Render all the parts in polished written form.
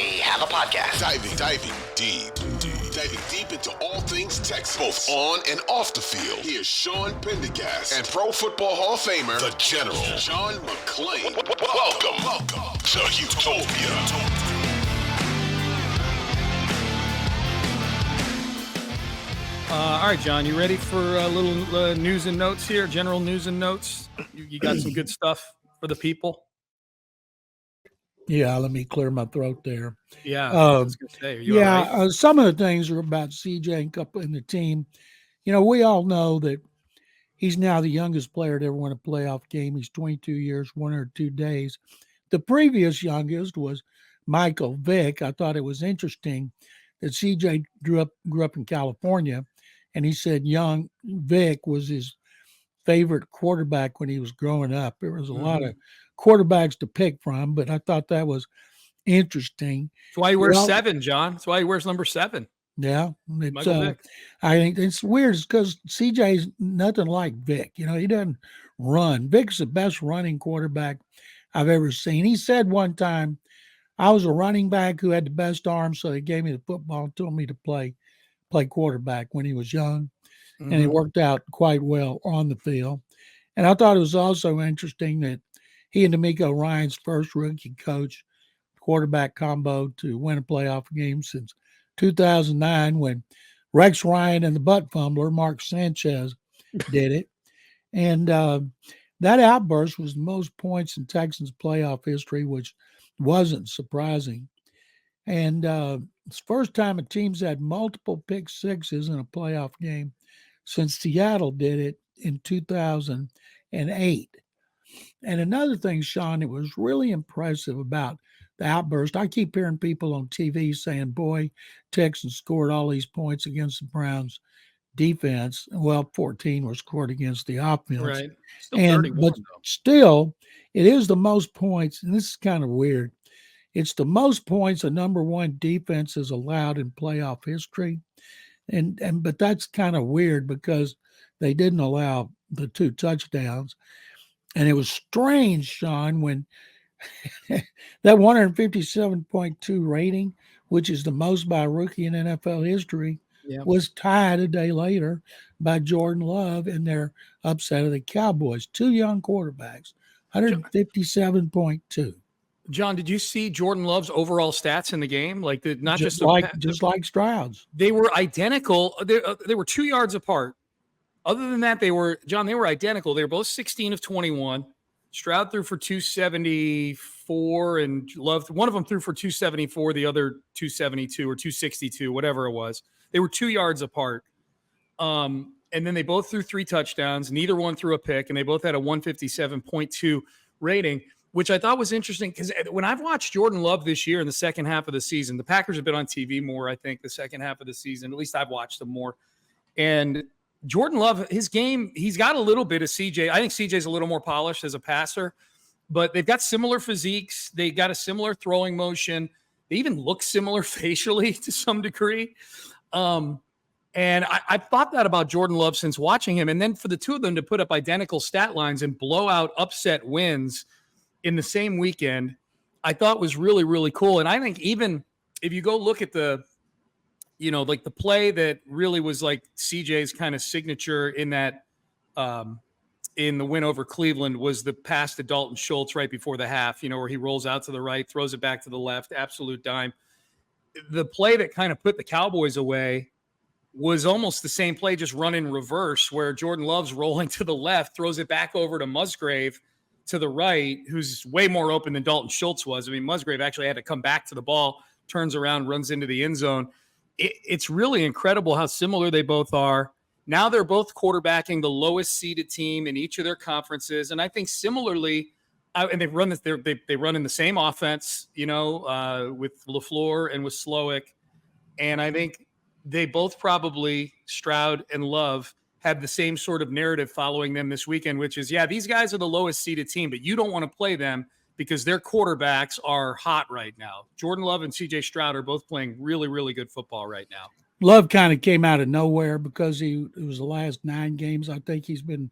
we have a podcast. Diving deep into all things Texans, both on and off the field. Here's Sean Pendergast and Pro Football Hall of Famer, the General, John McClain. Welcome to Houtopia. All right, John, you ready for a little news and notes here? General news and notes. You got some good stuff for the people? Yeah, let me clear my throat there. Yeah, I was gonna say, are you all right? Some of the things are about CJ and the team. You know, we all know that he's now the youngest player to ever win a playoff game. He's 22 years, 102 days. The previous youngest was Michael Vick. I thought it was interesting that CJ grew up in California, and he said young Vick was his favorite quarterback when he was growing up. There was a lot of quarterbacks to pick from, but I thought that was interesting. That's why he wears 7, John. That's why he wears number 7. Yeah. Michael Vick. I think it's weird because CJ's nothing like Vick. You know, he doesn't run. Vick's the best running quarterback I've ever seen. He said one time, I was a running back who had the best arm, so they gave me the football and told me to play quarterback when he was young. And it worked out quite well on the field. And I thought it was also interesting that he and D'Amico Ryan's first rookie coach quarterback combo to win a playoff game since 2009 when Rex Ryan and the butt fumbler, Mark Sanchez, did it. And that outburst was the most points in Texans playoff history, which wasn't surprising. And it's the first time a team's had multiple pick sixes in a playoff game since Seattle did it in 2008. And another thing, Sean, it was really impressive about the outburst. I keep hearing people on TV saying, boy, Texans scored all these points against the Browns defense. Well, 14 were scored against the offense. Right. But still, it is the most points, and this is kind of weird. It's the most points a number one defense is allowed in playoff history. But that's kind of weird because they didn't allow the 2 touchdowns. And it was strange, Sean, when that 157.2 rating, which is the most by a rookie in NFL history, was tied a day later by Jordan Love in their upset of the Cowboys. 2 young quarterbacks, 157.2. John, did you see Jordan Love's overall stats in the game? Like, just like Stroud's. They were identical. They were 2 yards apart. Other than that, they were identical. They were both 16 of 21. Stroud threw for 274, and Love, one of them threw for 274, the other 272 or 262, whatever it was. They were 2 yards apart. And then they both threw 3 touchdowns. Neither one threw a pick, and they both had a 157.2 rating, which I thought was interesting because when I've watched Jordan Love this year in the second half of the season, the Packers have been on TV more, I think, the second half of the season. At least I've watched them more. And Jordan Love, his game, he's got a little bit of CJ. I think CJ's a little more polished as a passer, but they've got similar physiques. They got a similar throwing motion. They even look similar facially to some degree. And I've thought that about Jordan Love since watching him. And then for the 2 of them to put up identical stat lines and blow out upset wins in the same weekend, I thought was really, really cool. And I think even if you go look at the play that really was like CJ's kind of signature in that, in the win over Cleveland was the pass to Dalton Schultz right before the half, where he rolls out to the right, throws it back to the left, absolute dime. The play that kind of put the Cowboys away was almost the same play, just run in reverse, where Jordan Love's rolling to the left, throws it back over to Musgrave to the right, who's way more open than Dalton Schultz was. I mean, Musgrave actually had to come back to the ball, turns around, runs into the end zone. It's really incredible how similar they both are. Now they're both quarterbacking the lowest seeded team in each of their conferences. And I think similarly, and they run in the same offense, with LaFleur and with Slowick. And I think they both probably, Stroud and Love, have the same sort of narrative following them this weekend, which is, these guys are the lowest seeded team, but you don't want to play them because their quarterbacks are hot right now. Jordan Love and CJ Stroud are both playing really, really good football right now. Love kind of came out of nowhere because it was the last 9 games I think he's been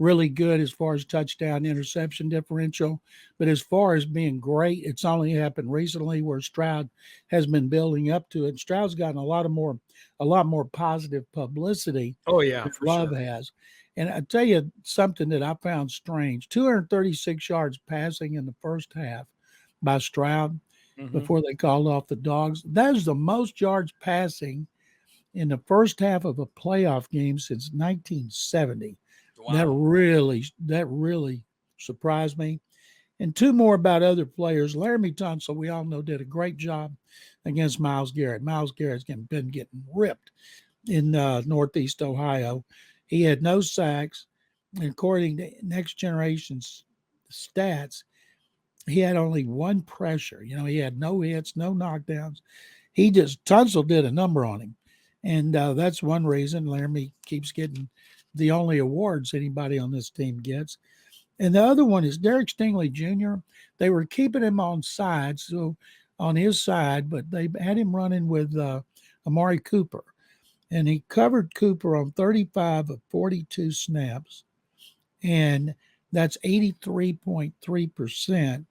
really good as far as touchdown interception differential. But as far as being great, it's only happened recently where Stroud has been building up to it. Stroud's gotten a lot more positive publicity Oh yeah, than for Love sure. has. And I tell you something that I found strange: 236 yards passing in the first half by Stroud before they called off the dogs. That is the most yards passing in the first half of a playoff game since 1970. Wow. That really surprised me. And two more about other players. Laramie Tunsil, we all know, did a great job against Myles Garrett. Myles Garrett's been getting ripped in Northeast Ohio. He had no sacks. And according to Next Generation's stats, he had only one pressure. He had no hits, no knockdowns. Tunsil did a number on him. And that's one reason Laramie keeps getting the only awards anybody on this team gets. And the other one is Derek Stingley Jr. They were keeping him on his side, but they had him running with Amari Cooper. And he covered Cooper on 35 of 42 snaps. And that's 83.3%.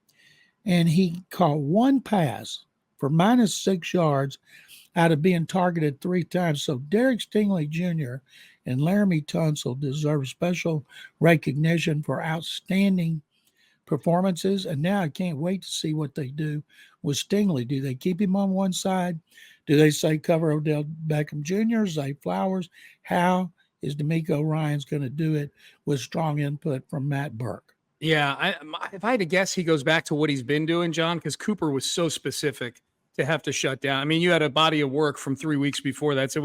And he caught one pass for -6 yards out of being targeted 3 times. So Derek Stingley Jr. and Laramie Tunsil deserve special recognition for outstanding performances. And now I can't wait to see what they do with Stingley. Do they keep him on one side? Do they say cover Odell Beckham Jr., Zay Flowers? How is D'Amico Ryans going to do it with strong input from Matt Burke? Yeah, if I had to guess, he goes back to what he's been doing, John, because Cooper was so specific to have to shut down. I mean, you had a body of work from 3 weeks before that, so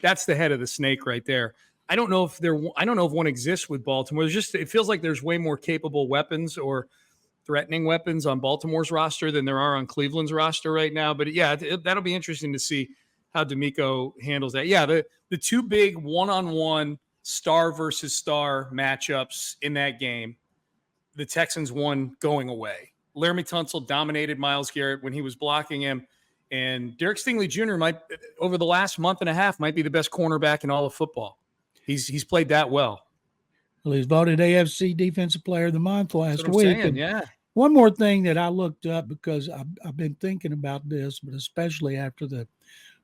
that's the head of the snake right there. I don't know if one exists with Baltimore. It feels like there's way more capable weapons or threatening weapons on Baltimore's roster than there are on Cleveland's roster right now. But yeah, that'll be interesting to see how D'Amico handles that. Yeah, the two big one-on-one star versus star matchups in that game, the Texans won going away. Laramie Tunsil dominated Myles Garrett when he was blocking him. And Derek Stingley Jr. over the last month and a half, might be the best cornerback in all of football. He's played that well. Well, he's voted AFC Defensive Player of the Month last week. Saying, yeah. One more thing that I looked up, because I've been thinking about this, but especially after the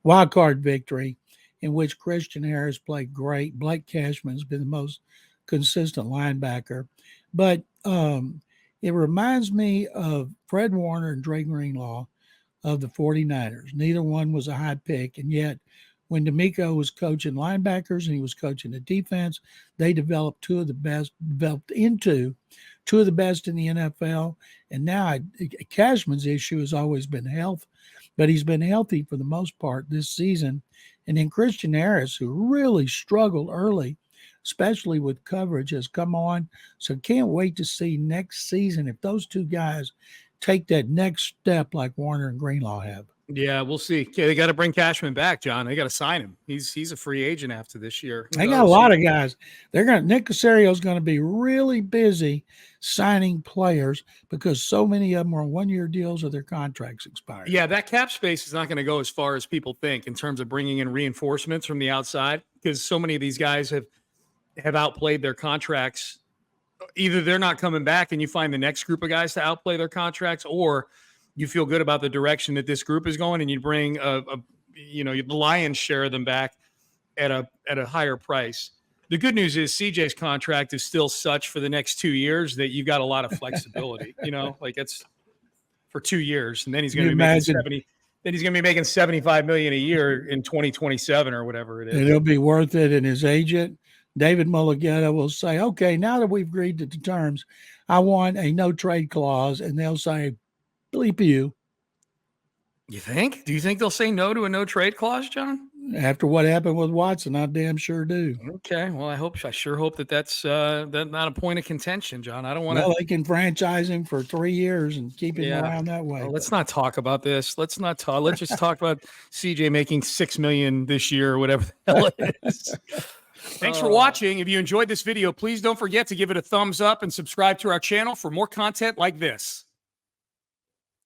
Wildcard victory, in which Christian Harris played great. Blake Cashman's been the most consistent linebacker. But it reminds me of Fred Warner and Dre Greenlaw of the 49ers. Neither one was a high pick, and yet when D'Amico was coaching linebackers and he was coaching the defense, they developed into two of the best in the NFL. And now Cashman's issue has always been health, but he's been healthy for the most part this season. And then Christian Harris, who really struggled early, especially with coverage, has come on. So can't wait to see next season if those two guys take that next step like Warner and Greenlaw have. Yeah, we'll see. Okay, they got to bring Cashman back, John. They got to sign him. He's a free agent after this year. They got a lot of guys. Nick Caserio's going to be really busy signing players because so many of them are on one-year deals or their contracts expired. Yeah, that cap space is not going to go as far as people think in terms of bringing in reinforcements from the outside, because so many of these guys have outplayed their contracts. Either they're not coming back and you find the next group of guys to outplay their contracts, or you feel good about the direction that this group is going and you bring the lion's share of them back at a higher price. The good news is CJ's contract is still such for the next 2 years that you've got a lot of flexibility, like it's for 2 years. And then he's going to be making $75 million a year in 2027 or whatever it is. And it'll be worth it. And his agent, David Mulugeta, will say, okay, now that we've agreed to the terms, I want a no trade clause. And they'll say, bleep you. You think? Do you think they'll say no to a no trade clause, John? After what happened with Watson, I damn sure do. Okay. Well, I sure hope that's not a point of contention, John. I don't want to. Well, they can franchise him for 3 years and keep him around that way. Well, let's not talk about this. Let's just talk about CJ making $6 million this year or whatever the hell it is. Thanks for watching. If you enjoyed this video, please don't forget to give it a thumbs up and subscribe to our channel for more content like this.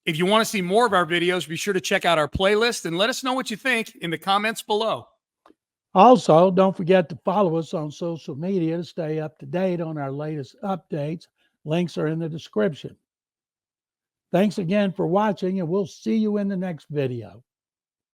If you want to see more of our videos, be sure to check out our playlist and let us know what you think in the comments below. Also, don't forget to follow us on social media to stay up to date on our latest updates. Links are in the description. Thanks again for watching, and we'll see you in the next video.